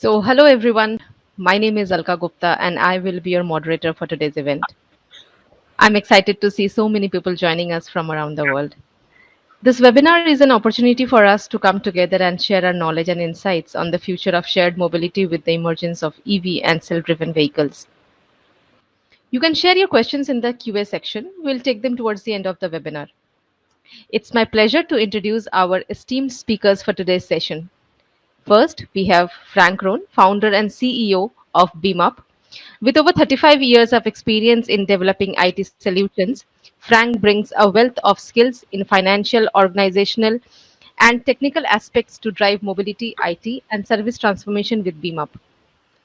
Hello everyone. My name is Alka Gupta and I will be your moderator for today's event. I'm excited to see so many people joining us from around the world. This webinar is an opportunity for us to come together and share our knowledge and insights on the future of shared mobility with the emergence of EV and self-driven vehicles. You can share your questions in the QA section. We'll take them towards the end of the webinar. It's my pleasure to introduce our esteemed speakers for today's session. First, we have Frank Rohn, founder and CEO of BeamUp. With over 35 years of experience in developing IT solutions, Frank brings a wealth of skills in financial, organizational, and technical aspects to drive mobility, IT, and service transformation with BeamUp.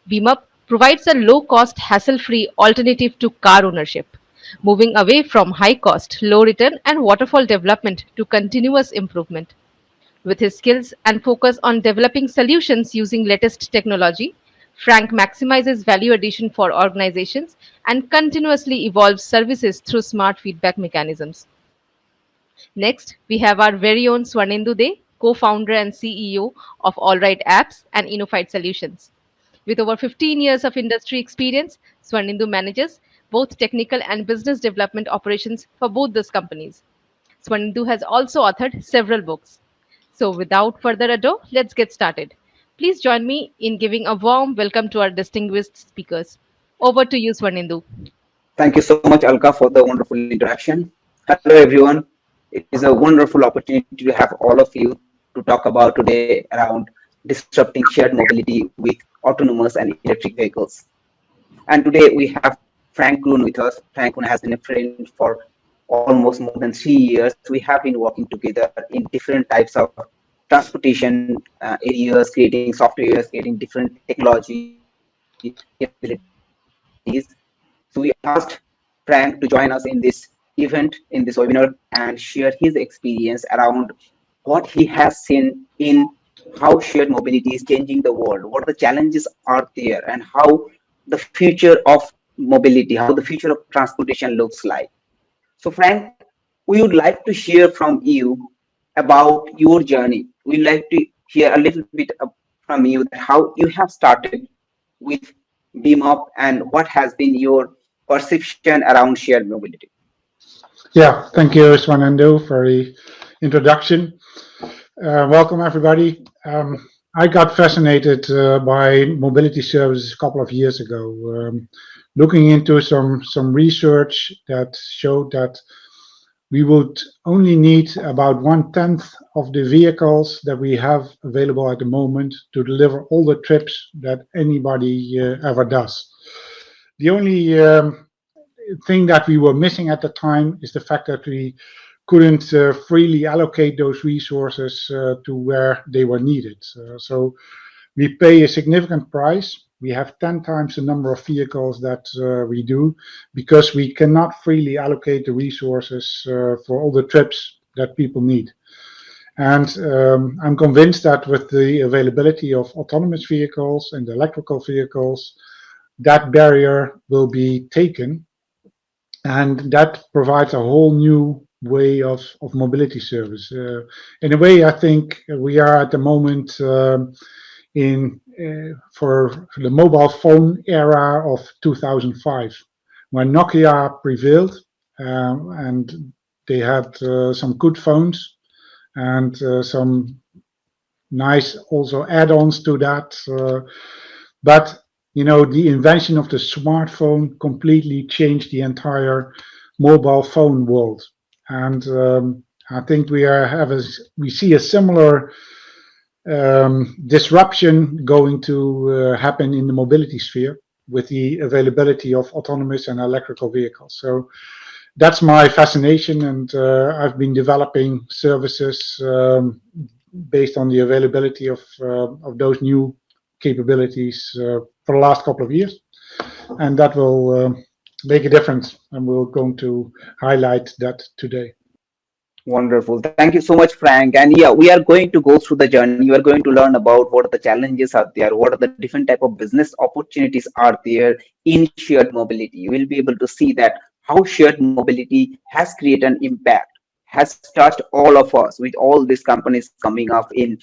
BeamUp provides a low cost, hassle free alternative to car ownership, moving away from high cost, low return, and waterfall development to continuous improvement. With his skills and focus on developing solutions using latest technology, Frank maximizes value addition for organizations and continuously evolves services through smart feedback mechanisms. Next, we have our very own Swarnindu De, co-founder and CEO of AllRIde Apps and Innofite Solutions. With over 15 years of industry experience, Swarnindu manages both technical and business development operations for both these companies. Swarnindu has also authored several books. So, without further ado, let's get started. Please join me in giving a warm welcome to our distinguished speakers. Over to you, Swarnindu. Thank you so much, Alka, for the wonderful introduction. Hello, everyone. It is a wonderful opportunity to have all of you to talk about today around disrupting shared mobility with autonomous and electric vehicles. And today we have Frank Kuhn with us. Frank Kuhn has been a friend for almost more than 3 years. We have been working together in different types of transportation areas, creating softwares, creating different technology capabilities. So we asked Frank to join us in this event, in this webinar, and share his experience around what he has seen in how shared mobility is changing the world, what the challenges are there, and how the future of mobility, how the future of transportation looks like. So, Frank, we would like to hear from you about your journey. We'd like to hear a little bit from you that how you have started with Beam Up and what has been your perception around shared mobility. Yeah, thank you, Swanando, for the introduction. Welcome, everybody. I got fascinated by mobility services a couple of years ago, looking into some research that showed that we would only need about 1/10 of the vehicles that we have available at the moment to deliver all the trips that anybody ever does. The only thing that we were missing at the time is the fact that we couldn't freely allocate those resources to where they were needed. So we pay a significant price. We have 10 times the number of vehicles that we do because we cannot freely allocate the resources for all the trips that people need. And I'm convinced that with the availability of autonomous vehicles and electrical vehicles, that barrier will be taken, and that provides a whole new way of mobility service. In a way, I think we are at the moment for the mobile phone era of 2005, when Nokia prevailed, and they had some good phones and some nice also add-ons to that. But you know, the invention of the smartphone completely changed the entire mobile phone world, and I think we see a similar disruption going to happen in the mobility sphere with the availability of autonomous and electrical vehicles. So that's my fascination, and I've been developing services based on the availability of those new capabilities for the last couple of years, and that will make a difference, and we're going to highlight that today. Wonderful. Thank you so much, Frank. And yeah, we are going to go through the journey. You are going to learn about what are the challenges are there, what are the different type of business opportunities are there in shared mobility. You will be able to see that how shared mobility has created an impact, has touched all of us with all these companies coming up in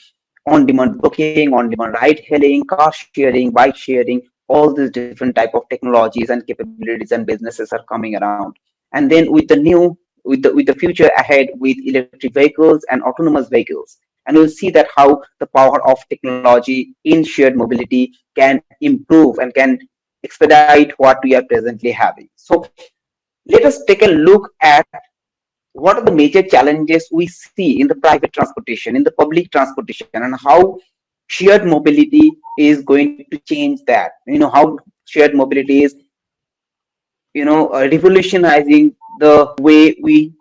on-demand booking, on-demand ride-hailing, car sharing, bike sharing, all these different type of technologies and capabilities and businesses are coming around. And then with the future ahead with electric vehicles and autonomous vehicles, and we'll see that how the power of technology in shared mobility can improve and can expedite what we are presently having. So let us take a look at what are the major challenges we see in the private transportation, in the public transportation, and how shared mobility is going to change that. How shared mobility is, revolutionizing the way we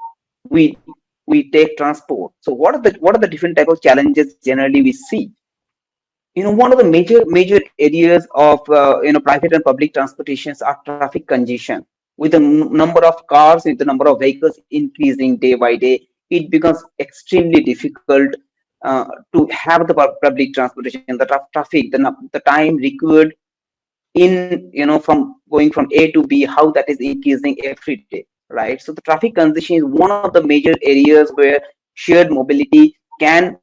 we take transport. So what are the different type of challenges generally we see? One of the major areas of private and public transportations are traffic congestion. With the number of cars, with the number of vehicles increasing day by day, it becomes extremely difficult to have the public transportation. The traffic, the time required in from going from A to B, how that is increasing every day, right? So the traffic congestion is one of the major areas where shared mobility can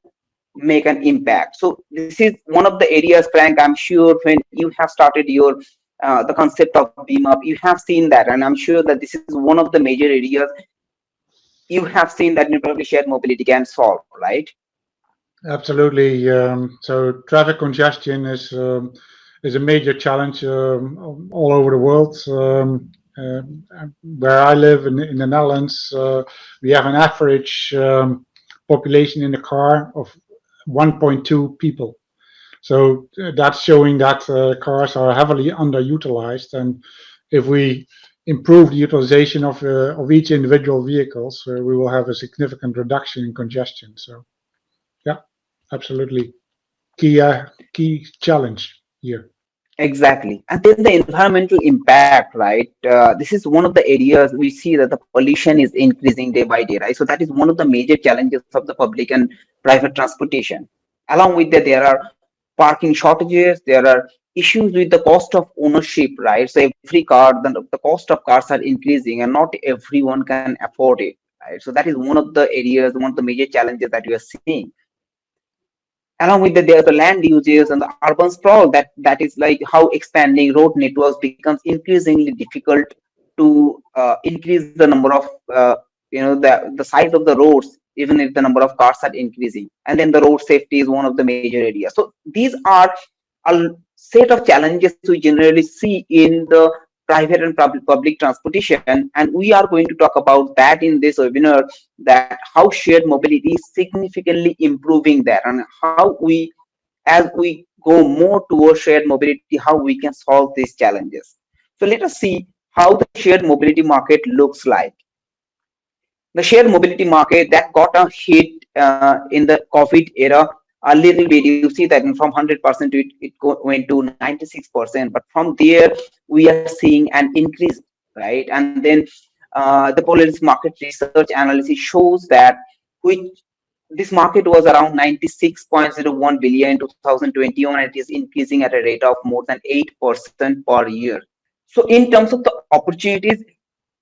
make an impact. So this is one of the areas, Frank. I'm sure when you have started your the concept of beam up, you have seen that, and I'm sure that this is one of the major areas you have seen that probably shared mobility can solve, right? Absolutely. So traffic congestion is a major challenge all over the world. Where I live in the Netherlands, we have an average population in the car of 1.2 people. So that's showing that cars are heavily underutilized, and if we improve the utilization of each individual vehicles, we will have a significant reduction in congestion. So yeah, absolutely key challenge here. Exactly. And then the environmental impact, right? This is one of the areas we see that the pollution is increasing day by day, right? So that is one of the major challenges of the public and private transportation. Along with that, there are parking shortages, there are issues with the cost of ownership, right? So every car, the cost of cars are increasing and not everyone can afford it, right? So that is one of the areas, one of the major challenges that we are seeing. Along with that, there's the land uses and the urban sprawl that is like how expanding road networks becomes increasingly difficult to increase the number of the size of the roads, even if the number of cars are increasing. And then the road safety is one of the major areas. So these are a set of challenges we generally see in the private and public transportation, and we are going to talk about that in this webinar, that how shared mobility is significantly improving that, and how we, as we go more towards shared mobility, how we can solve these challenges. So let us see how the shared mobility market looks like. The shared mobility market that got a hit in the COVID era a little bit. You see that from 100% went to 96%, but from there we are seeing an increase, right? And then the Polaris market research analysis shows that which this market was around 96.01 billion in 2021, and it is increasing at a rate of more than 8% per year. So in terms of the opportunities,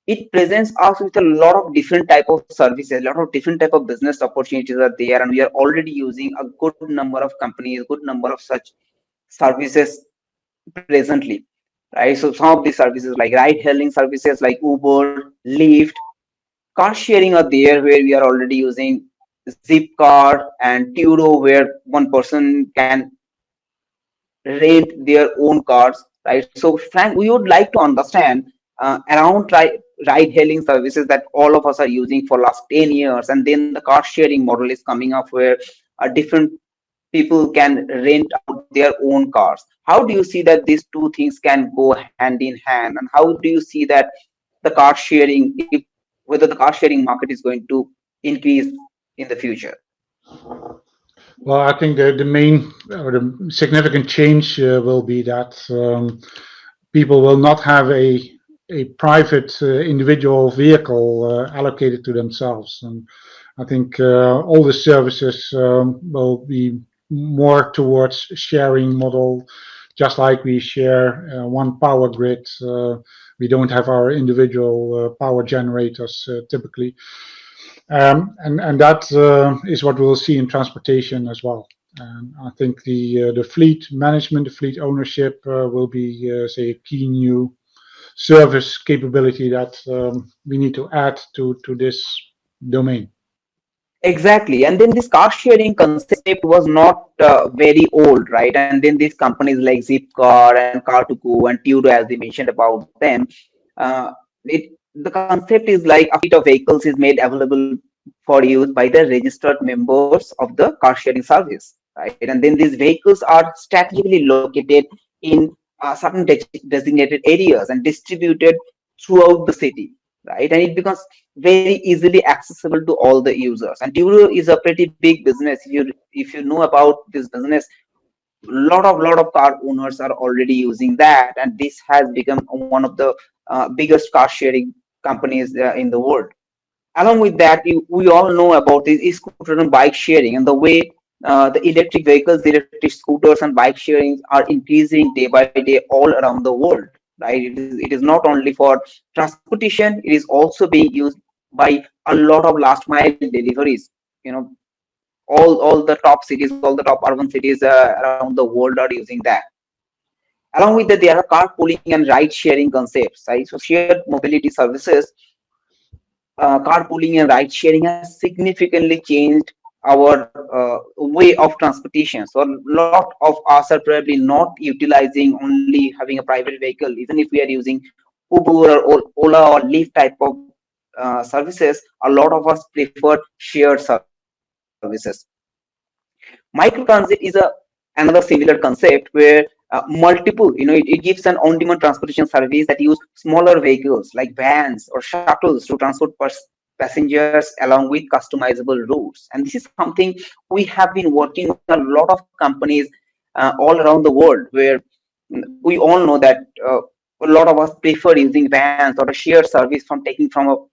it presents us with a lot of different type of services, a lot of different type of business opportunities are there, and we are already using a good number of companies, good number of such services presently, right? So some of these services like ride hailing services like Uber, Lyft, car sharing are there, where we are already using Zipcar and Turo, where one person can rent their own cars, right? So, Frank, we would like to understand around ride-hailing services that all of us are using for last 10 years, and then the car sharing model is coming up where different people can rent out their own cars. How do you see that these two things can go hand in hand, and how do you see that the car sharing, if whether the car sharing market is going to increase in the future? Well, I think the main or the significant change will be that people will not have a private individual vehicle allocated to themselves, and I think all the services will be more towards sharing model, just like we share one power grid. We don't have our individual power generators typically, and that is what we'll see in transportation as well. And I think the fleet management, the fleet ownership will be, say, a key new service capability that we need to add to this domain. Exactly. And then this car sharing concept was not very old, right? And then these companies like Zipcar and Car2Go and Turo, as we mentioned about them, uh, the concept is like a fleet of vehicles is made available for use by the registered members of the car sharing service, right? And then these vehicles are strategically located in certain designated areas and distributed throughout the city, right? And it becomes very easily accessible to all the users. And Turo is a pretty big business. If you know about this business, lot of car owners are already using that, and this has become one of the biggest car sharing companies in the world. Along with that, we all know about this e-scooter and bike sharing, and the way the electric vehicles, the electric scooters and bike sharing are increasing day by day all around the world, right? It is not only for transportation, it is also being used by a lot of last mile deliveries. You know, all the top cities, all the top urban cities around the world are using that. Along with that, there are carpooling and ride sharing concepts, right? So shared mobility services, carpooling and ride sharing has significantly changed our way of transportation. So a lot of us are probably not utilizing only having a private vehicle, even if we are using Uber or Ola or Lyft type of services. A lot of us prefer shared services. Microtransit is another similar concept where multiple, it gives an on-demand transportation service that use smaller vehicles like vans or shuttles to transport passengers along with customizable routes. And this is something we have been working with a lot of companies all around the world, where we all know that a lot of us prefer using vans or a shared service from taking from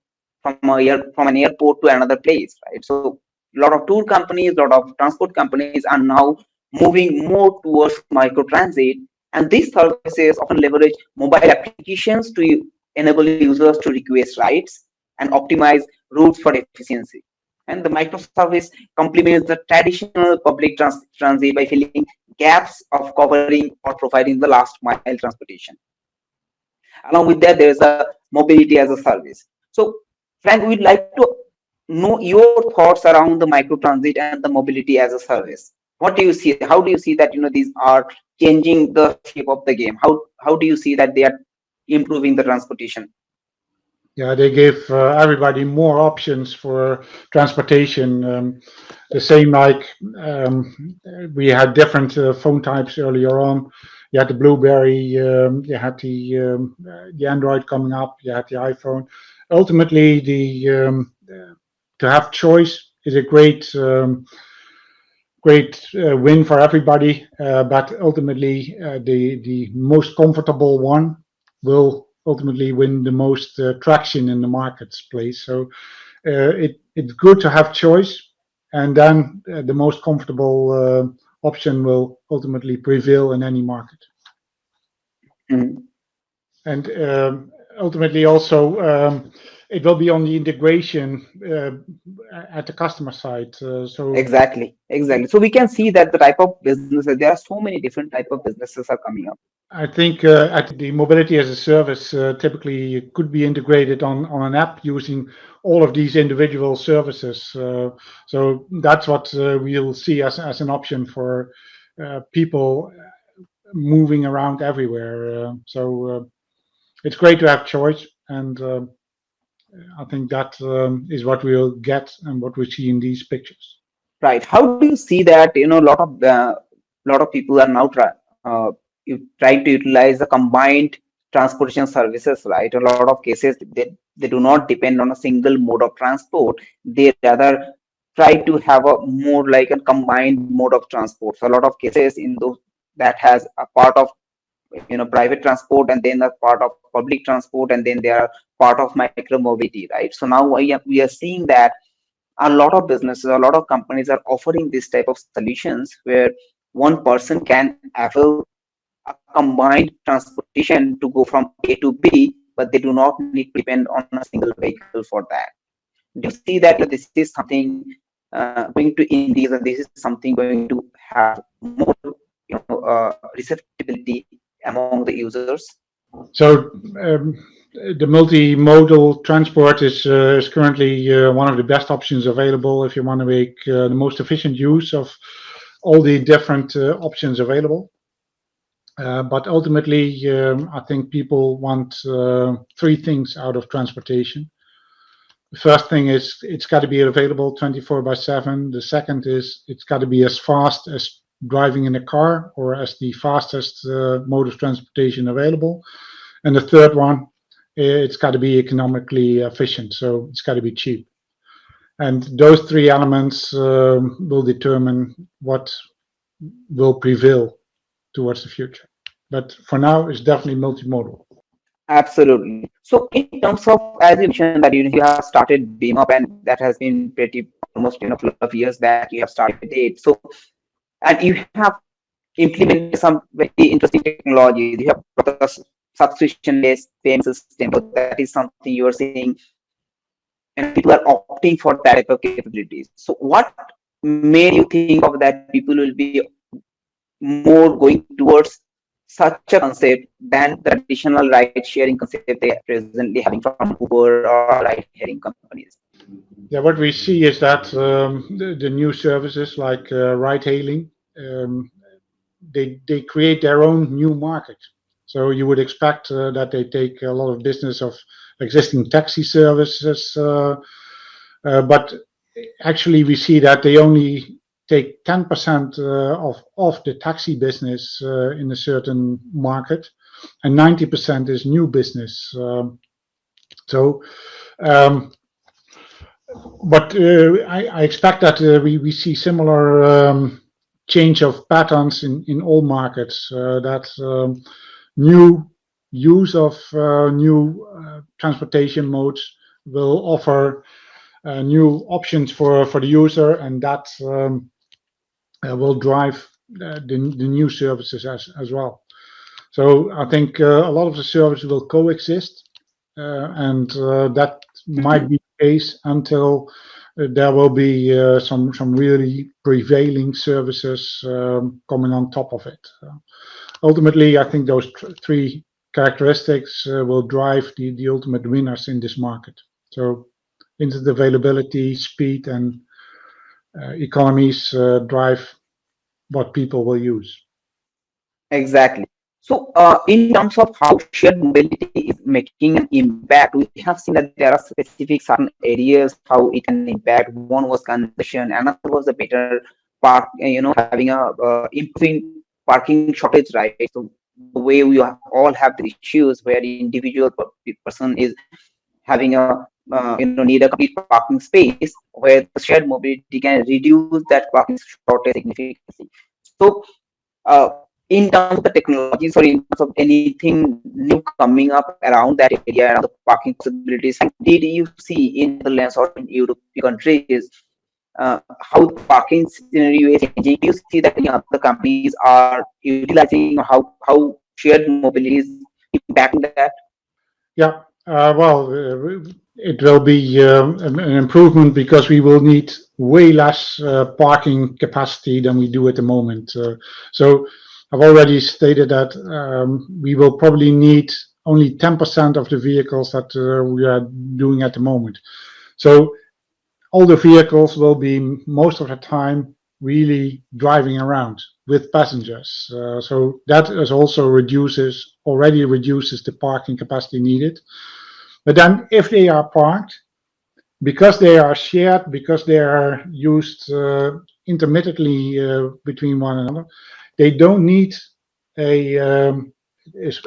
an airport to another place, right? So a lot of tour companies, a lot of transport companies are now moving more towards microtransit, and these services often leverage mobile applications to enable users to request rides and optimize routes for efficiency. And the microservice complements the traditional public transit by filling gaps of covering or providing the last mile transportation. Along with that, there is a mobility as a service. So, Frank, we'd like to know your thoughts around the microtransit and the mobility as a service. What do you see? How do you see that these are changing the shape of the game? How do you see that they are improving the transportation? Yeah, they give everybody more options for transportation. The same like we had different phone types earlier on. You had the BlueBerry, you had the Android coming up, you had the iPhone. Ultimately, to have choice is a great win for everybody. But ultimately, the most comfortable one will ultimately win the most traction in the marketplace. So it's good to have choice, and then the most comfortable option will ultimately prevail in any market. Mhm. And ultimately also it will be on the integration at the customer side. So Exactly. So we can see that the type of businesses, there are so many different type of businesses are coming up. I think the mobility as a service typically could be integrated on an app using all of these individual services. So that's what we'll see as an option for people moving around everywhere. So it's great to have choice, and I think that is what we'll get and what we see in these pictures. Right. How do you see that? A lot of people are now trying to utilize the combined transportation services. Right. A lot of cases they do not depend on a single mode of transport. They rather try to have a more like a combined mode of transport. So a lot of cases in those that has a part of private transport, and then a part of public transport, and then they are part of micro mobility. Right. So now we are seeing that a lot of businesses, a lot of companies are offering this type of solutions where one person can avail a combined transportation to go from A to B, but they do not need to depend on a single vehicle for that. Do you see that this is something going to increase, and this is something going to have more, receptibility among the users. So the multimodal transport is currently one of the best options available if you want to make the most efficient use of all the different options available. But ultimately, I think people want three things out of transportation. The first thing is it's got to be available 24/7. The second is it's got to be as fast as driving in a car or as the fastest mode of transportation available. And the third one, it's got to be economically efficient, so it's got to be cheap. And those three elements will determine what will prevail towards the future. But for now, it's definitely multimodal. Absolutely. So in terms of, as you mentioned that you have started Beam Up, and that has been pretty almost couple of years back you have started it. So and you have implemented some very interesting technologies. You have brought a subscription-based payment system. So that is something you are seeing, and people are opting for that type of capabilities. So what made you think of that people will be more going towards such a concept than the traditional ride sharing concept they are presently having from Uber or ride sharing companies? Yeah, what we see is that the new services like ride hailing, um, they create their own new market. So you would expect that they take a lot of business of existing taxi services, but actually we see that they only take 10% of the taxi business in a certain market, and 90% is new business. So, um, but I expect that we see similar change of patterns in all markets. That new use of new transportation modes will offer new options for the user, and that will drive the new services as well. So I think a lot of the services will coexist, and that might be the case until there will be some really prevailing services coming on top of it. Ultimately, I think those three characteristics will drive the ultimate winners in this market. So instant availability, speed, and economies drive what people will use. Exactly. So, in terms of how shared mobility is making an impact, we have seen that there are specific certain areas how it can impact. One was congestion, another was the better park, having a improving parking shortage, right? So the way we all have the issues where the individual person is having a need a complete parking space, where the shared mobility can reduce that parking shortage significantly. So in terms of the technologies or in terms of anything new coming up around that area, around the parking possibilities, did you see in Netherlands or in European countries how the parking scenario is changing? Do you see that any other companies are utilizing how shared mobility is impacting that? Yeah, well, it will be an improvement because we will need way less parking capacity than we do at the moment. So I've already stated that we will probably need only 10% of the vehicles that we are doing at the moment. So all the vehicles will be most of the time really driving around with passengers. So that is also already reduces the parking capacity needed. But then if they are parked, because they are shared, because they are used intermittently between one another, they don't need a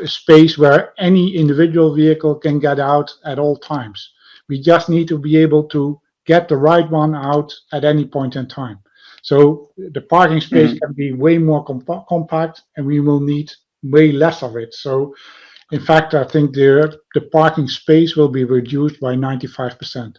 space where any individual vehicle can get out at all times. We just need to be able to get the right one out at any point in time. So the parking space can be way more compact, and we will need way less of it. So in fact, I think the parking space will be reduced by 95%.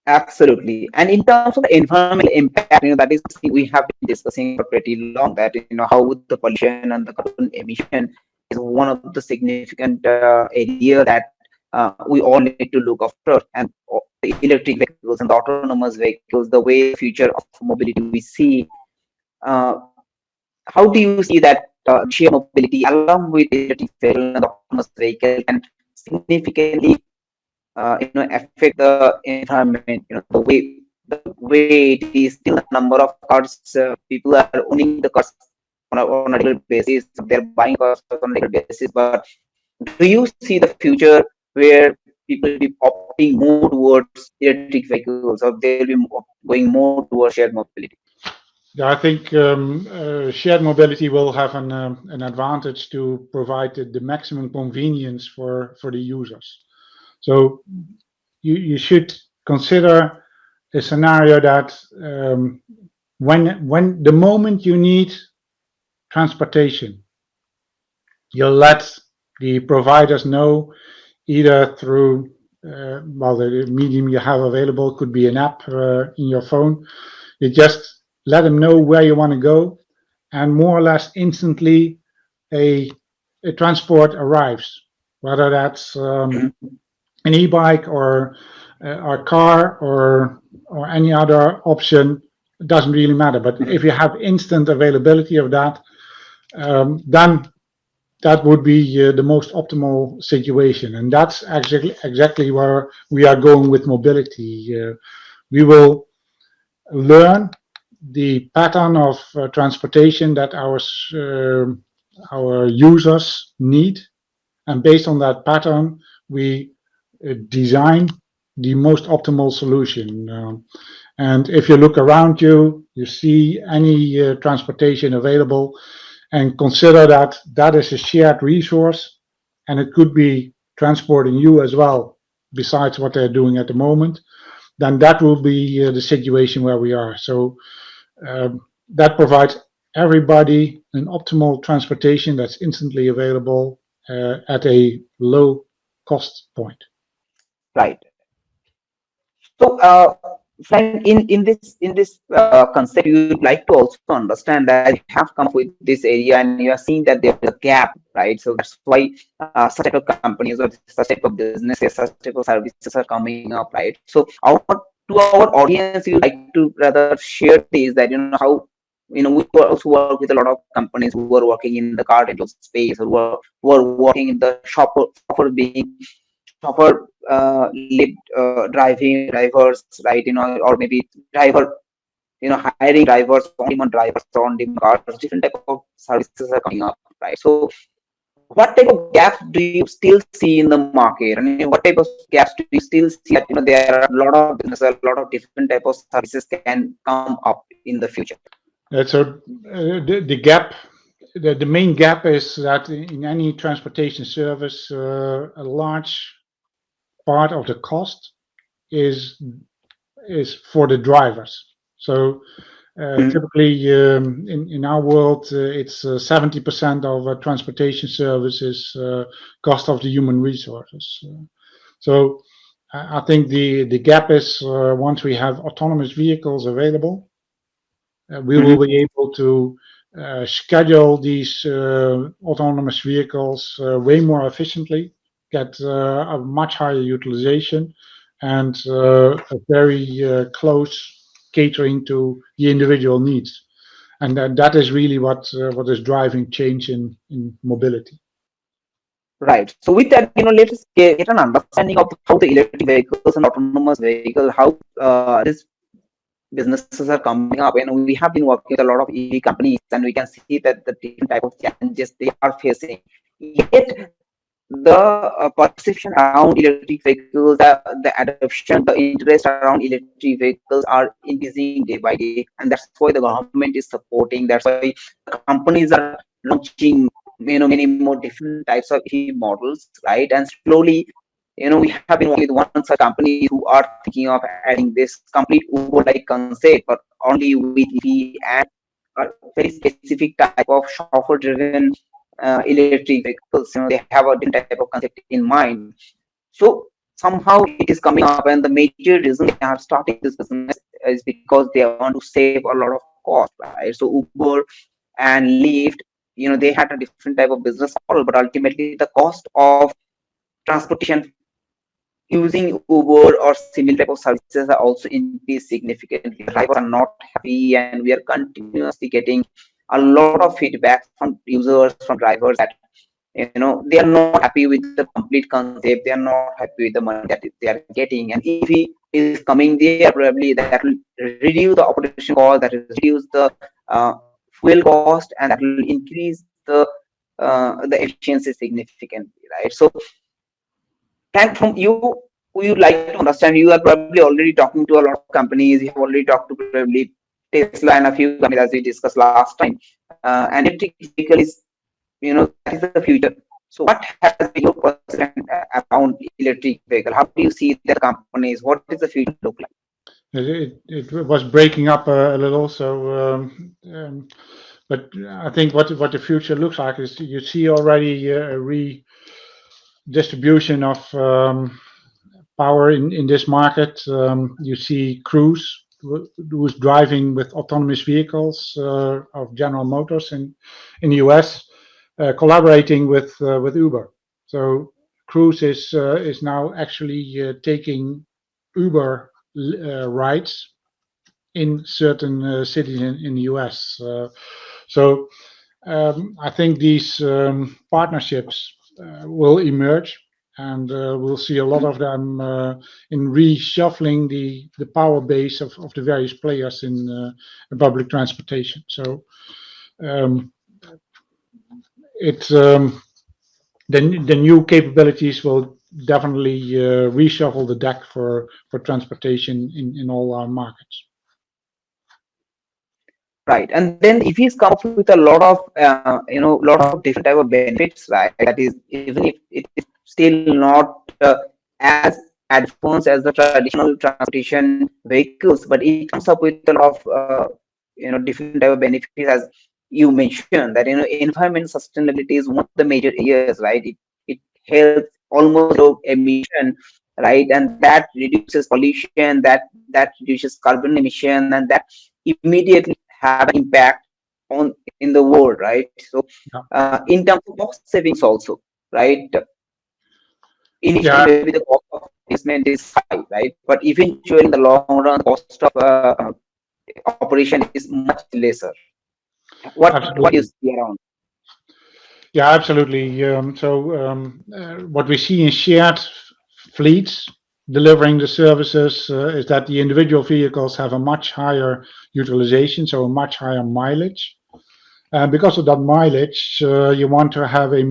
Absolutely. And in terms of the environmental impact, that is something we have been discussing for pretty long, that, how the pollution and the carbon emission is one of the significant area that we all need to look after. And the electric vehicles and the autonomous vehicles, the way the future of mobility we see, uh, how do you see that shared mobility along with electric vehicle and autonomous vehicle can significantly affect the environment, the way it is still the number of cars people are owning the cars on a regular basis, they're buying cars on a regular basis, but do you see the future where people will be opting more towards electric vehicles, or they'll be going more towards shared mobility? Yeah, I think shared mobility will have an advantage to provide the maximum convenience for the users. So you should consider a scenario that when the moment you need transportation, you'll let the providers know either through well, the medium you have available could be an app in your phone. You just let them know where you want to go, and more or less instantly a, a transport arrives, whether that's an e-bike or a car or any other option. It doesn't really matter. But if you have instant availability of that, then that would be the most optimal situation, and that's exactly where we are going with mobility. We will learn the pattern of transportation that our users need, and based on that pattern, we design the most optimal solution. And if you look around you, you see any transportation available, and consider that that is a shared resource, and it could be transporting you as well, besides what they're doing at the moment, then that will be the situation where we are. So that provides everybody an optimal transportation that's instantly available at a low cost point. Right. So, friend, in this concept, you would like to also understand that you have come up with this area and you are seeing that there is a gap, right? So that's why such type of companies or such type of businesses, such type of services are coming up, right? So, to our audience, we would like to rather share this, that how we also work with a lot of companies who are working in the car rental space, or who are working in the shopper being chauffeur lead drivers, right? Or maybe driver, hiring drivers, on-demand cars, different type of services are coming up, right? So, what type of gaps do you still see in the market? I mean, what type of gaps do you still see that there are a lot of businesses, a lot of different type of services can come up in the future? So the gap, the main gap is that in any transportation service, a large part of the cost is for the drivers. So typically in our world, it's 70% of transportation services cost of the human resources. So I think the gap is once we have autonomous vehicles available, we will be able to schedule these autonomous vehicles way more efficiently, get a much higher utilization, and a very close catering to the individual needs. And that is really what is driving change in mobility. Right. So with that, let's get an understanding of how the electric vehicles and autonomous vehicle, how these businesses are coming up. And we have been working with a lot of EV companies, and we can see that the different type of challenges they are facing. Yet the perception around electric vehicles, the adoption, the interest around electric vehicles are increasing day by day, and that's why the government is supporting. That's why companies are launching, many more different types of EV models, right? And slowly, we have been working with one such company who are thinking of adding this complete Uber-like concept, but only with EV and a very specific type of chauffeur-driven electric vehicles. They have a different type of concept in mind. So somehow it is coming up, and the major reason they are starting this business is because they want to save a lot of cost, right? So Uber and Lyft, they had a different type of business model, but ultimately the cost of transportation using Uber or similar type of services are also increased significantly. Drivers are not happy, and we are continuously getting a lot of feedback from users, from drivers that they are not happy with the complete concept. They are not happy with the money that they are getting. And EV is coming there, probably that will reduce the operation cost, that will reduce the fuel cost, and that will increase the efficiency significantly, right? So thank from you. We would like to understand, you are probably already talking to a lot of companies. You have already talked to probably Tesla and a few companies, as we discussed last time. And electric vehicle is, that is the future. So what has been your perception around electric vehicle? How do you see the companies? What does the future look like? It was breaking up a little, so but I think what the future looks like is you see already a redistribution of power in this market. You see Cruise, who's driving with autonomous vehicles of General Motors in the US, collaborating with Uber. So Cruise is now actually taking Uber rides in certain cities in the US. So I think these partnerships will emerge, and we'll see a lot of them in reshuffling the power base of the various players in public transportation. So um, it the new capabilities will definitely reshuffle the deck for transportation in all our markets. Right, and then if he's come up with a lot of lot of different type of benefits, right? That is, even if it is still not as advanced as the traditional transportation vehicles, but it comes up with a lot of different type of benefits, as you mentioned, that environment sustainability is one of the major areas, right? It helps almost low emission, right? And that reduces pollution, that reduces carbon emission, and that immediately have an impact on in the world, right? So Yeah. in terms of cost savings also, right? Initially Yeah, maybe the cost of investment is high, right? But eventually in the long run, the cost of operation is much lesser. What you absolutely. see around? Yeah, absolutely. What we see in shared fleets delivering the services is that the individual vehicles have a much higher utilization, so a much higher mileage. And because of that mileage, you want to have a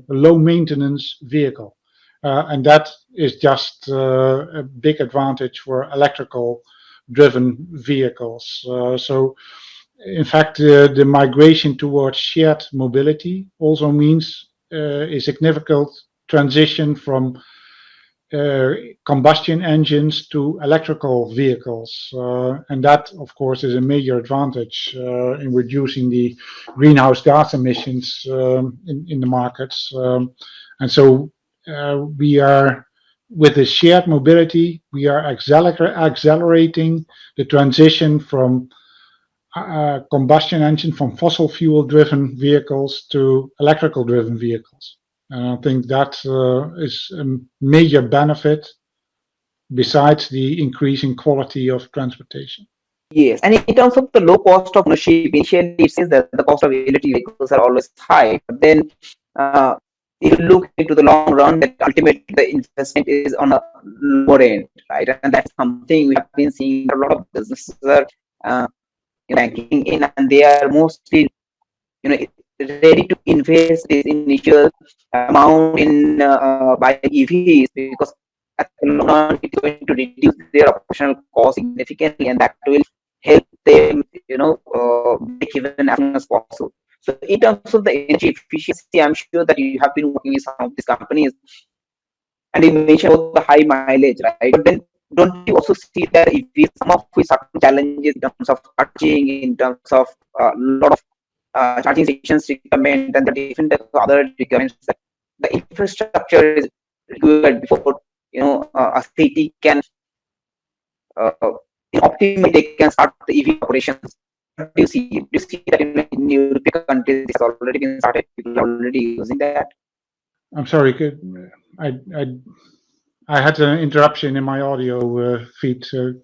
low maintenance vehicle. And that is just a big advantage for electrical driven vehicles. So in fact, the migration towards shared mobility also means a significant transition from combustion engines to electrical vehicles. And that, of course, is a major advantage in reducing the greenhouse gas emissions in the markets. And so we are, with the shared mobility, we are accelerating the transition from combustion engine, from fossil fuel driven vehicles to electrical driven vehicles. And I think that is a major benefit besides the increasing quality of transportation. Yes, and in terms of the low cost of ownership, initially it seems that the cost of electric vehicles are always high, but then uh, if you look into the long run, that ultimately the investment is on a lower end, right? And that's something we have been seeing. A lot of businesses are uh, banking in, and they are mostly ready to invest this initial amount in buying EVs, because at the long run it's going to reduce their operational cost significantly, and that will help them break even as soon as possible. So in terms of the energy efficiency, I'm sure that you have been working with some of these companies, and you mentioned about the high mileage, right? But then don't you also see that if we some of with certain challenges in terms of charging, in terms of a lot of charging stations requirement, and the different other requirements, that the infrastructure is required before a city can optimally they can start the EV operations. What do you see? Do you see that in European countries this has already been started? People are already using that. I'm sorry, I I had an interruption in my audio feed, so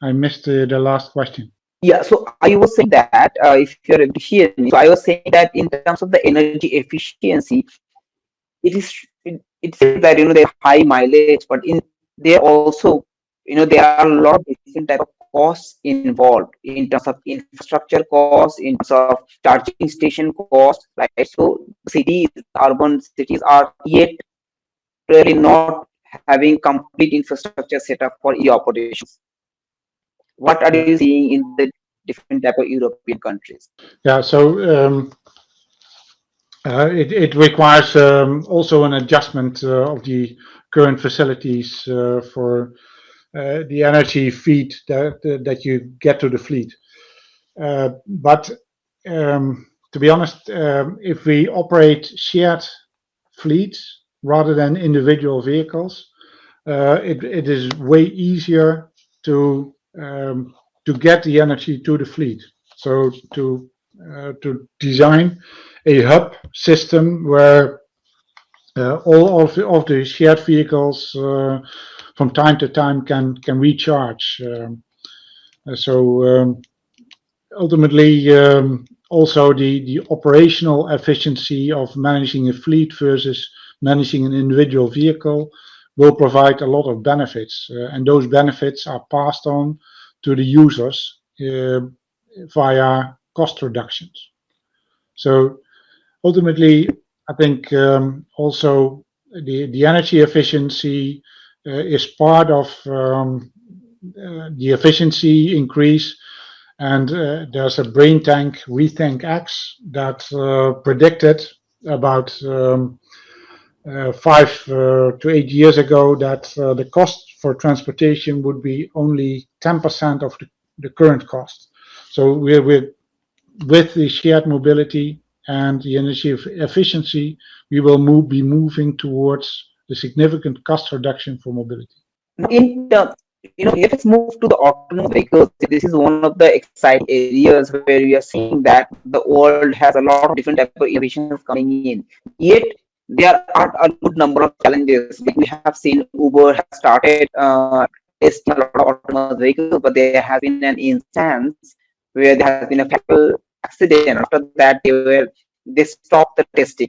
I missed the last question. Yeah, so I was saying that if you're able to hear me, so I was saying that in terms of the energy efficiency, it says that there are high mileage, but in there also there are a lot of different type of costs involved in terms of infrastructure costs, in terms of charging station costs, right? So cities, urban cities are yet really not having complete infrastructure set up for e-operations. What are Yeah, you seeing in the different type of European countries? yeah. So it requires also an adjustment of the current facilities for the energy feed that you get to the fleet. But to be honest, if we operate shared fleets rather than individual vehicles, it is way easier to get the energy to the fleet. So to design a hub system where all of the shared vehicles from time to time can recharge. So ultimately, also the operational efficiency of managing a fleet versus managing an individual vehicle will provide a lot of benefits, and those benefits are passed on to the users via cost reductions. So ultimately, I think also the energy efficiency is part of the efficiency increase. And there's a brain tank, Rethink X, that predicted about 5 to 8 years ago that the cost for transportation would be only 10% of the current cost. So we're with the shared mobility and the energy efficiency, we will be moving towards a significant cost reduction for mobility. In let's move to the autonomous vehicles. This is one of the exciting areas where we are seeing that the world has a lot of different type of innovations coming in. Yet there are a good number of challenges. Like we have seen Uber has started testing a lot of autonomous vehicles, but there has been an instance where there has been a fatal accident. After that, they stopped the testing,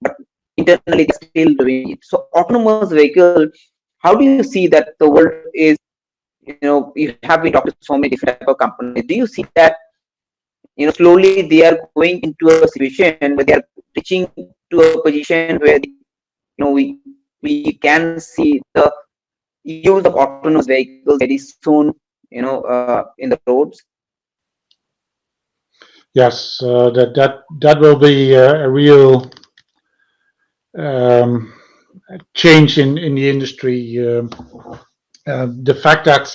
but internally they're still doing it. So autonomous vehicle, how do you see that the world is, you have been talking to so many different type of companies. Do you see that, slowly they are going into a situation where they are reaching to a position where, we can see the use of autonomous vehicles very soon, in the roads? Yes, that will be a real um, change in the industry. The fact that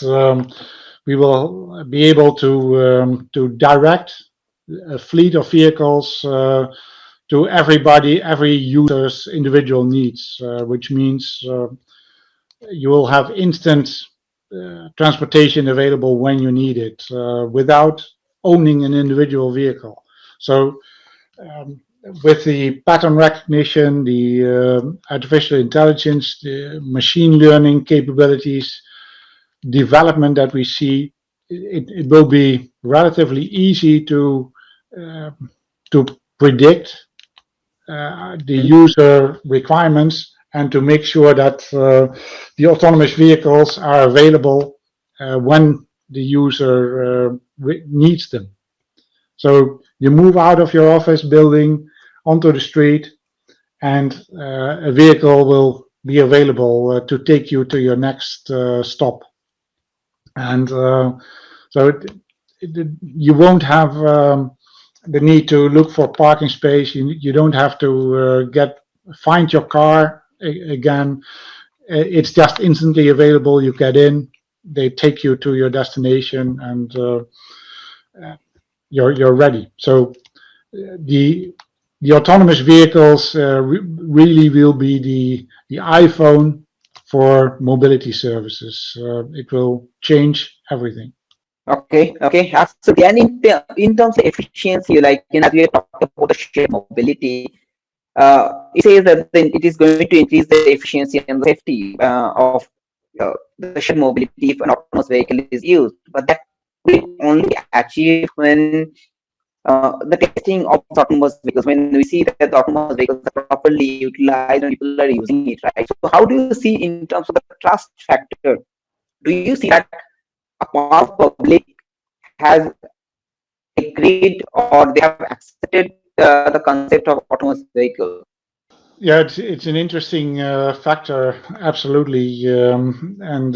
we will be able to direct a fleet of vehicles to everybody, every user's individual needs, which means you will have instant transportation available when you need it without owning an individual vehicle. So um, with the pattern recognition, the artificial intelligence, the machine learning capabilities, development that we see, it will be relatively easy uh, to predict the user requirements and to make sure that the autonomous vehicles are available when the user needs them. So you move out of your office building onto the street, and a vehicle will be available to take you to your next stop. And so you won't have the need to look for parking space. You don't have to find your car again. It's just instantly available. You get in, they take you to your destination, and you're ready. So the autonomous vehicles really will be the iPhone for mobility services. It will change everything. Okay, absolutely. And in terms of efficiency, like, as we are talking about the shared mobility, it says that then it is going to increase the efficiency and the safety of the shared mobility if an autonomous vehicle is used. But that will only achieve when the testing of autonomous vehicles, when we see that the autonomous vehicles are properly utilized and people are using it, right? So how do you see in terms of the trust factor? Do you see that a part of public has agreed or they have accepted the concept of autonomous vehicle? Yeah, it's an interesting factor, absolutely, and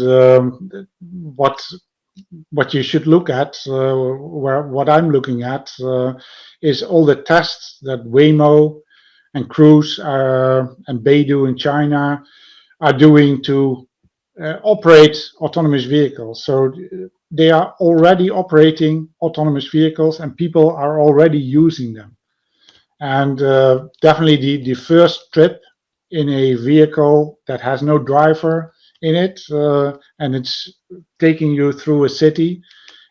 what what you should look at, what I'm looking at, is all the tests that Waymo and Cruise and Beidou in China are doing to operate autonomous vehicles. So they are already operating autonomous vehicles, and people are already using them. And definitely the first trip in a vehicle that has no driver in it, and it's taking you through a city,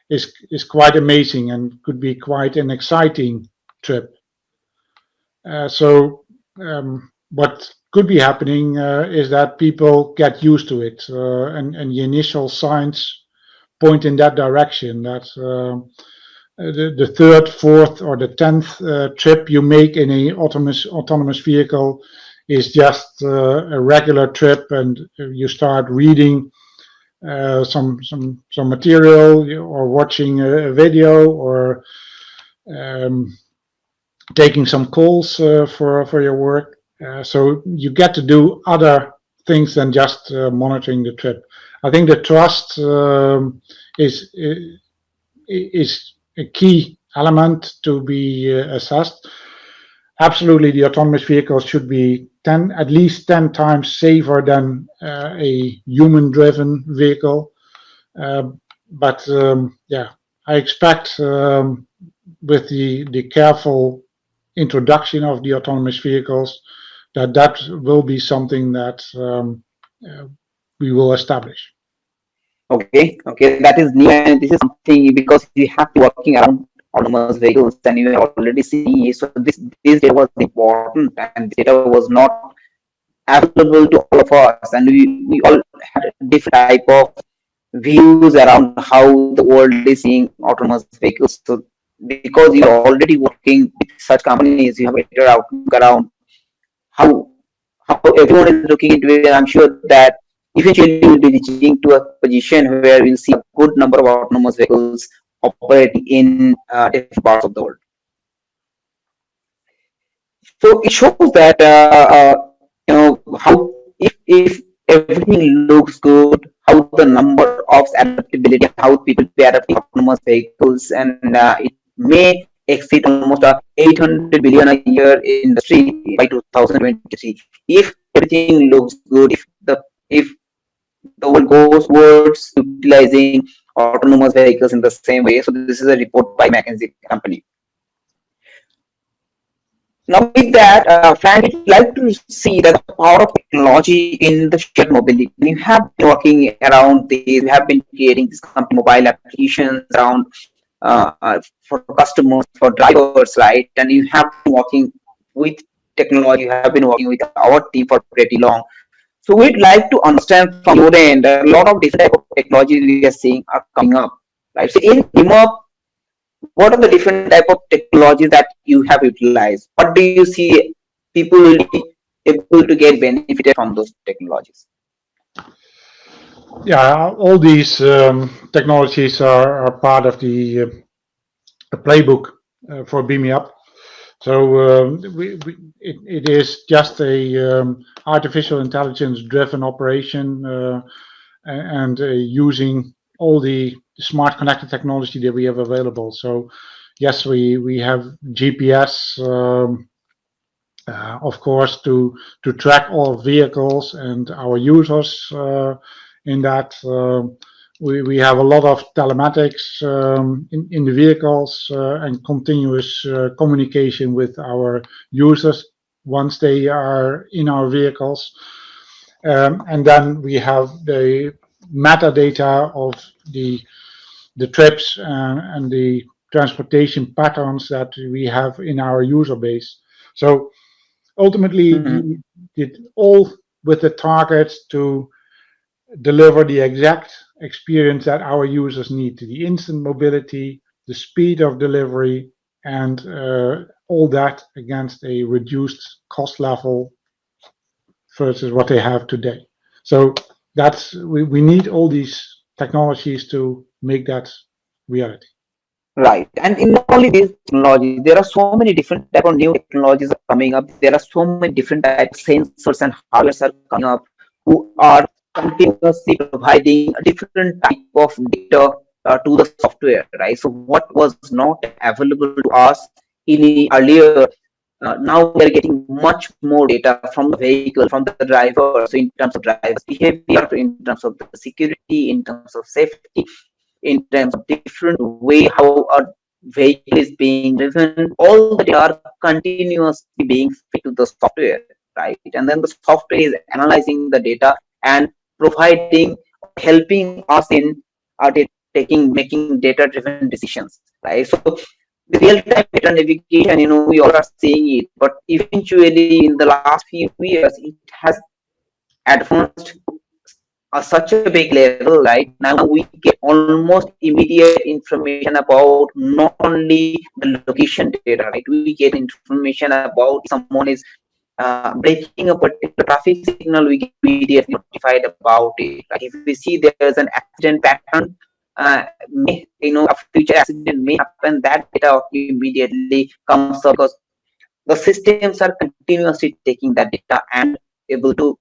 is quite amazing and could be quite an exciting trip. So what could be happening is that people get used to it, and the initial signs point in that direction. That the third, fourth, or the 10th trip you make in a autonomous vehicle is just a regular trip, and you start reading some material or watching a video or um, taking some calls for your work. So you get to do other things than just monitoring the trip. I think the trust is is a key element to be assessed. Absolutely, the autonomous vehicles should be at least 10 times safer than a human-driven vehicle. Uh, but yeah, I expect with the careful introduction of the autonomous vehicles that will be something that we will establish. Okay, that is new, and this is something because you have been working around autonomous vehicles and you are already seeing it. So this data was important, and this data was not available to all of us, and we all had a different type of views around how the world is seeing autonomous vehicles. So because you're already working with such companies, you have a better outlook around how how everyone is looking into it. And I'm sure that eventually we'll be reaching to a position where we'll see a good number of autonomous vehicles operating in different parts of the world. So it shows that how if everything looks good, how the number of adaptability, how people be adapting autonomous vehicles, and it may exceed almost 800 billion a year industry by 2023. If everything looks good, if the world goes towards utilizing autonomous vehicles in the same way. So this is a report by McKinsey company. Now, with that, Frank, I'd like to see that the power of technology in the shared mobility. You have been working around this, you have been creating these company mobile applications around for customers, for drivers, right? And you have been working with technology, you have been working with our team for pretty long. So we'd like to understand from your end, a lot of different type of technologies we are seeing are coming up, right? So in Himop, what are the different type of technologies that you have utilized? What do you see people will be able to get benefited from those technologies? Yeah, all these technologies are part of the playbook for Beam Me Up. So it is just a artificial intelligence driven operation, and using all the smart connected technology that we have available. So yes, we have GPS, of course, to track all vehicles and our users in that. We have a lot of telematics in the vehicles, and continuous communication with our users once they are in our vehicles. And then we have the metadata of the trips and the transportation patterns that we have in our user base. So Ultimately, he did all with the target to deliver the exact experience that our users need, the instant mobility, the speed of delivery, and all that against a reduced cost level versus what they have today. So that's we need all these technologies to make that reality. Right. And in not only these technologies, there are so many different type of new technologies are coming up. There are so many different type of sensors and hardwares are coming up who are continuously providing a different type of data to the software, right? So what was not available to us in earlier, now we are getting much more data from the vehicle, from the driver. So in terms of driver's behavior, in terms of the security, in terms of safety, in terms of different way how a vehicle is being driven, all the data are continuously being fed to the software, right? And then the software is analyzing the data and providing, helping us in making data driven decisions, right? So the real-time data navigation, we all are seeing it, but eventually in the last few years, it has advanced such a big level, right? Now we get almost immediate information about not only the location data, right? We get information about someone is breaking a particular traffic signal, we get immediately notified about it. Like if we see there's an accident pattern, a future accident may happen, that data immediately comes up because the systems are continuously taking that data and able to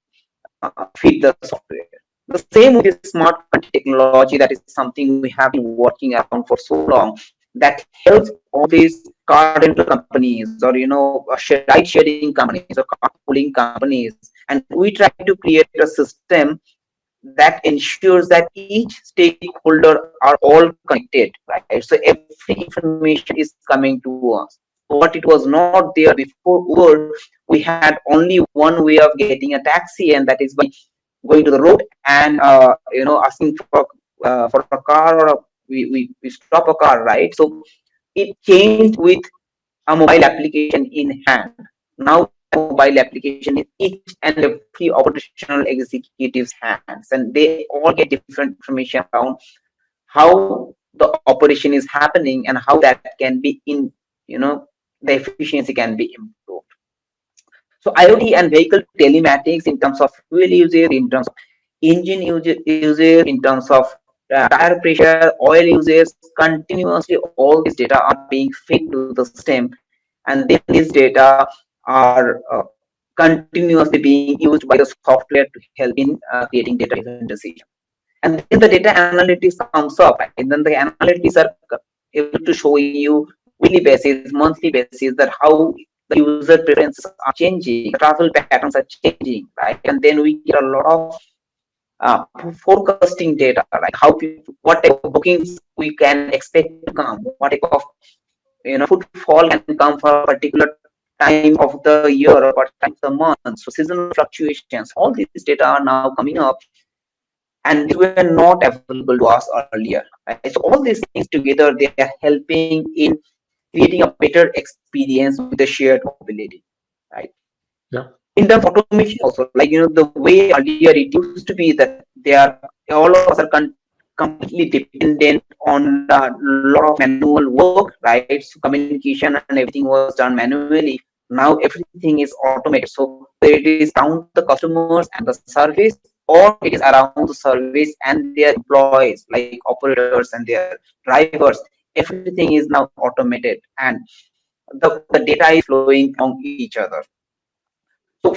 feed the software. The same with the smart technology, that is something we have been working around for so long, that helps all these car rental companies or ride sharing companies or carpooling companies, and we try to create a system that ensures that each stakeholder are all connected, right? So every information is coming to us. What it was not there before Uber, we had only one way of getting a taxi, and that is by going to the road and asking for a car, or we stop a car, right? So it changed with a mobile application in hand. Now that mobile application is each and every operational executive's hands, and they all get different information around how the operation is happening and how that can be the efficiency can be improved. So IoT and vehicle telematics in terms of fuel usage, in terms of engine usage, in terms of tire pressure, oil usage, continuously all these data are being fed to the system, and then these data are continuously being used by the software to help in creating data-driven decisions. And then the data analytics comes up, and then the analytics are able to show you weekly basis, monthly basis, that how the user preferences are changing, the travel patterns are changing, right? And then we get a lot of forecasting data, like what type of bookings we can expect to come, what type of footfall can come for a particular time of the year or what time of the month. So seasonal fluctuations, all these data are now coming up, and these were not available to us earlier, right? So all these things together, they are helping in creating a better experience with the shared mobility, right? Yeah. In terms of automation also, like the way earlier it used to be that they are all of us are completely dependent on a lot of manual work, right? So communication and everything was done manually. Now everything is automated. So whether it is down to the customers and the service, or it is around the service and their employees like operators and their drivers, everything is now automated, and the data is flowing among each other. So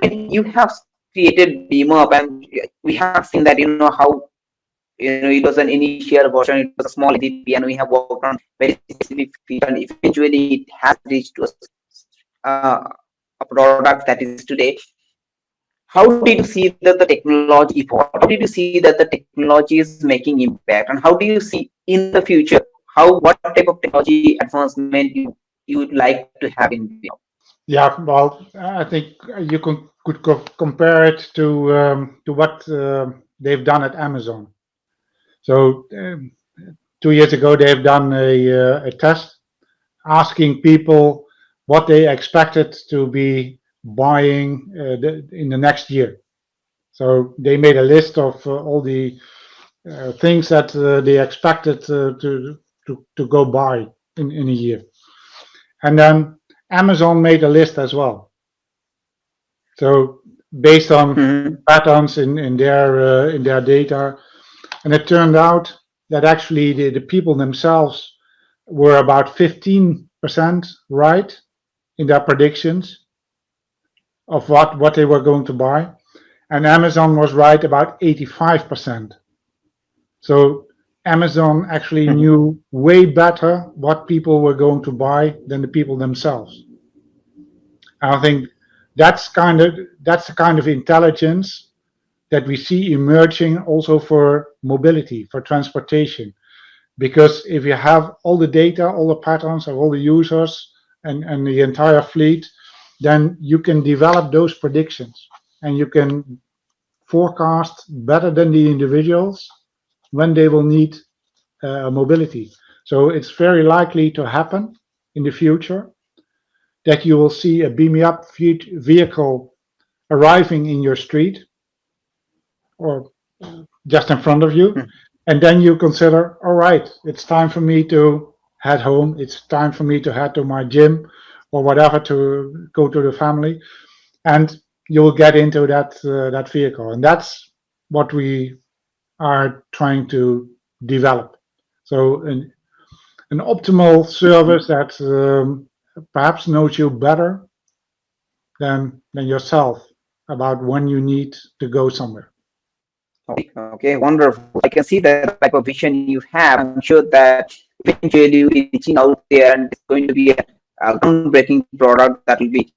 when you have created Beamer up, and we have seen that how it was an initial version, it was a small APP, and we have worked on very specific feature, and eventually it has reached to a product that is today. How did you see that the technology evolved? How did you see that the technology is making impact, and how do you see in the future what type of technology advancement you would like to have in Beamer? Yeah, well, I think you could compare it to what they've done at Amazon. So 2 years ago, they've done a test asking people what they expected to be buying in the next year. So they made a list of all the things that they expected to go buy in a year. And then Amazon made a list as well. So based on patterns in their data, and it turned out that actually the people themselves were about 15% right in their predictions of what they were going to buy, and Amazon was right about 85%. So Amazon actually knew way better what people were going to buy than the people themselves. And I think that's the kind of intelligence that we see emerging also for mobility, for transportation. Because if you have all the data, all the patterns of all the users and the entire fleet, then you can develop those predictions and you can forecast better than the individuals when they will need mobility. So it's very likely to happen in the future that you will see a beam me up vehicle arriving in your street or just in front of you, and then you consider, all right, it's time for me to head home, it's time for me to head to my gym or whatever, to go to the family, and you will get into that vehicle. And that's what we are trying to develop. So an optimal service that perhaps knows you better than yourself about when you need to go somewhere. Okay, wonderful. I can see the type of vision you have. I'm sure that eventually you'll be reaching out there, and it's going to be a groundbreaking product that will be,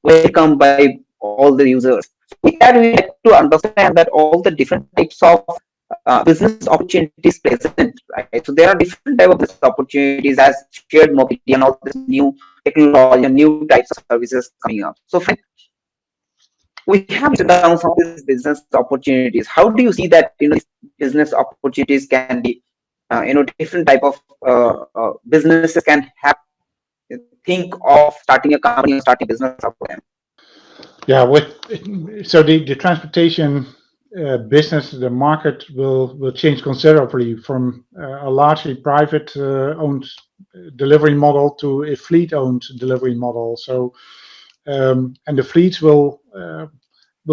welcomed by all the users. With that, we like to understand that all the different types of business opportunities present, right? So there are different type of business opportunities as shared mobility and all this new technology and new types of services coming up. So we have written down some of these business opportunities. How do you see that these business opportunities can be, different type of businesses can have think of starting a company or starting a business for them? Yeah, so the transportation business, the market will change considerably from a largely private owned delivery model to a fleet owned delivery model. So and the fleets will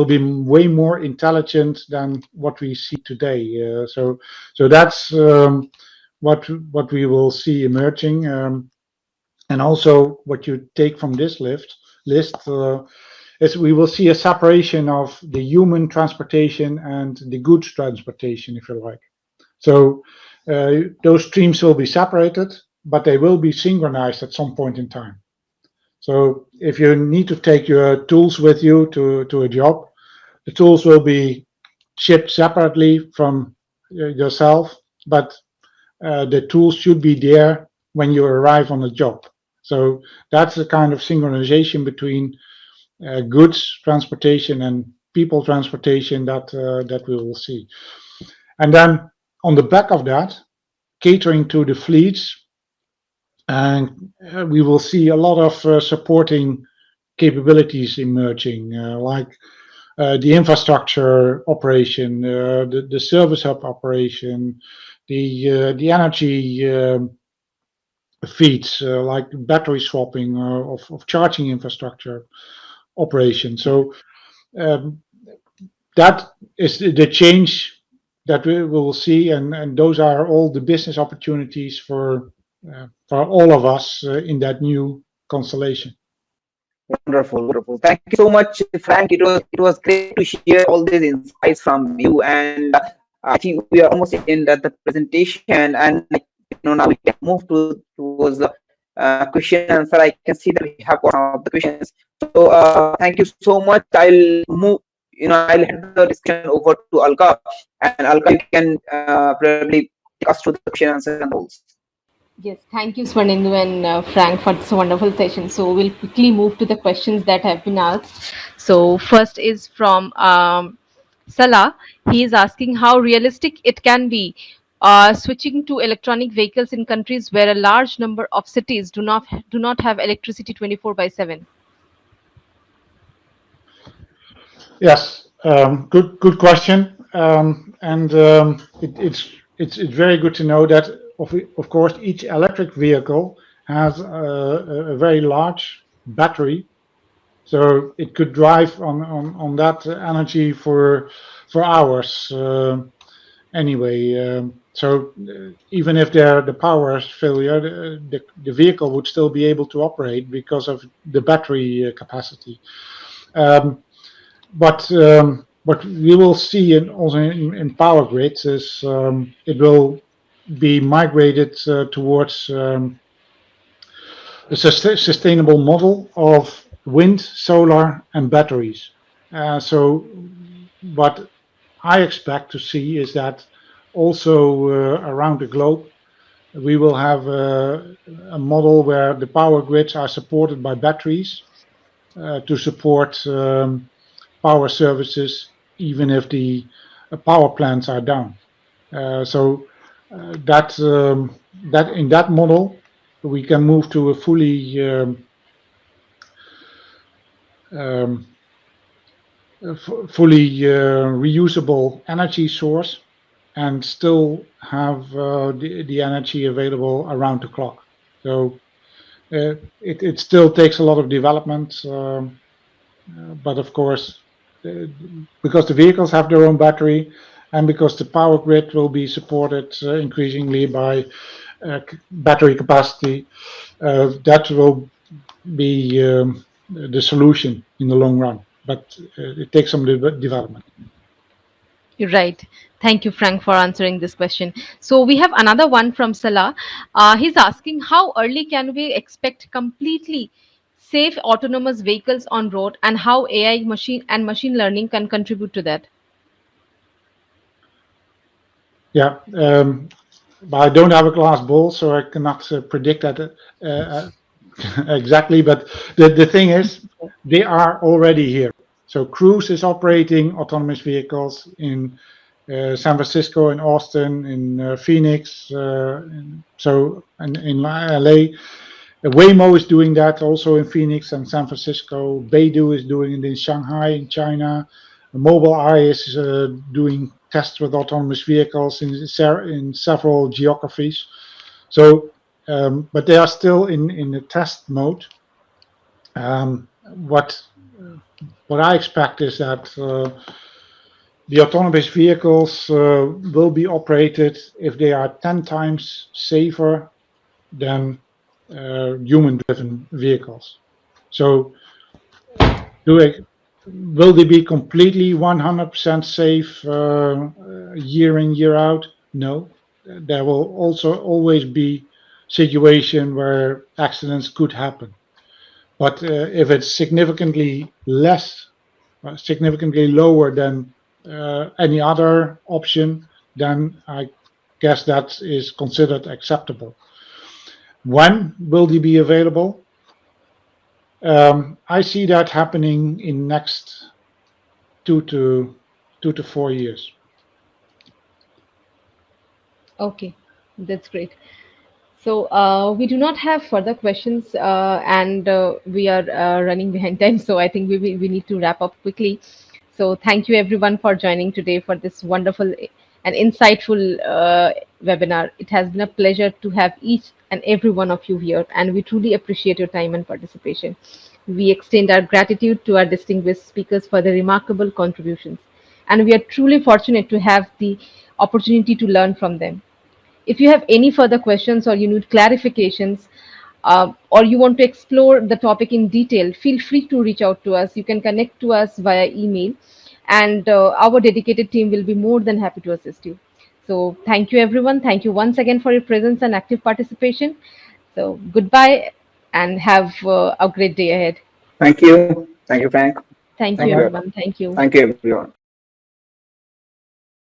be way more intelligent than what we see today. So that's what we will see emerging. And also what you take from this list is we will see a separation of the human transportation and the goods transportation, if you like. So those streams will be separated, but they will be synchronized at some point in time. So if you need to take your tools with you to a job, the tools will be shipped separately from yourself, but the tools should be there when you arrive on the job. So that's the kind of synchronization between goods transportation and people transportation that we will see. And then on the back of that, catering to the fleets, and we will see a lot of supporting capabilities emerging, like the infrastructure operation, the service hub operation, the energy feeds, like battery swapping of charging infrastructure operation. So that is the change that we will see, and those are all the business opportunities for all of us in that new constellation. Wonderful, wonderful. Thank you so much, Frank. It was great to share all these insights from you. And I think we are almost in the presentation, and now we can move towards the question and answer. I can see that we have got some of the questions. So thank you so much. I'll move. I'll hand the discussion over to Alka, and Alka, you can probably take us through the question answer and rules. Yes, thank you, Swarnindu and Frank, for this wonderful session. So we'll quickly move to the questions that have been asked. So first is from Salah. He is asking how realistic it can be switching to electronic vehicles in countries where a large number of cities do not have electricity 24 by 7? Yes, good question. And it's very good to know that of course each electric vehicle has a very large battery, so it could drive on that energy for hours anyway. So even if the power is failure, the vehicle would still be able to operate because of the battery capacity. Um, but we will see also in power grids is it will be migrated towards a sustainable model of wind, solar, and batteries. So what I expect to see is that also around the globe we will have a model where the power grids are supported by batteries to support power services, even if the power plants are down. So that in that model, we can move to a um, fully reusable energy source and still have the energy available around the clock. So it still takes a lot of development, but of course, uh, because the vehicles have their own battery and because the power grid will be supported increasingly by battery capacity, that will be the solution in the long run. But it takes some development. You're right. Thank you, Frank, for answering this question. So we have another one from Salah. He's asking, how early can we expect completely safe autonomous vehicles on road, and how AI machine learning can contribute to that? Yeah, but I don't have a glass ball, so I cannot predict that exactly. But the thing is, they are already here. So Cruise is operating autonomous vehicles in San Francisco, in Austin, in Phoenix, and in LA. Waymo is doing that also in Phoenix and San Francisco. Beidou is doing it in Shanghai, in China. Mobileye is doing tests with autonomous vehicles in several geographies. So, but they are still in the test mode. Um, what what I expect is that the autonomous vehicles will be operated if they are 10 times safer than human-driven vehicles. So, do I, will they be completely 100% safe year in year out? No, there will also always be situation where accidents could happen. But if it's significantly lower than any other option, then I guess that is considered acceptable. When will they be available? I see that happening in next 2 to 4 years. Okay, that's great. So we do not have further questions, and we are running behind time. So I think we need to wrap up quickly. So thank you everyone for joining today for this wonderful and insightful webinar. It has been a pleasure to have each and every one of you here, and we truly appreciate your time and participation. We extend our gratitude to our distinguished speakers for their remarkable contributions, and we are truly fortunate to have the opportunity to learn from them. If you have any further questions or you need clarifications, or you want to explore the topic in detail, feel free to reach out to us. You can connect to us via email, and our dedicated team will be more than happy to assist you. So, thank you, everyone. Thank you once again for your presence and active participation. So, goodbye and have a great day ahead. Thank you. Thank you, Frank. Thank Thank you, you. everyone. Thank you. Thank you, everyone.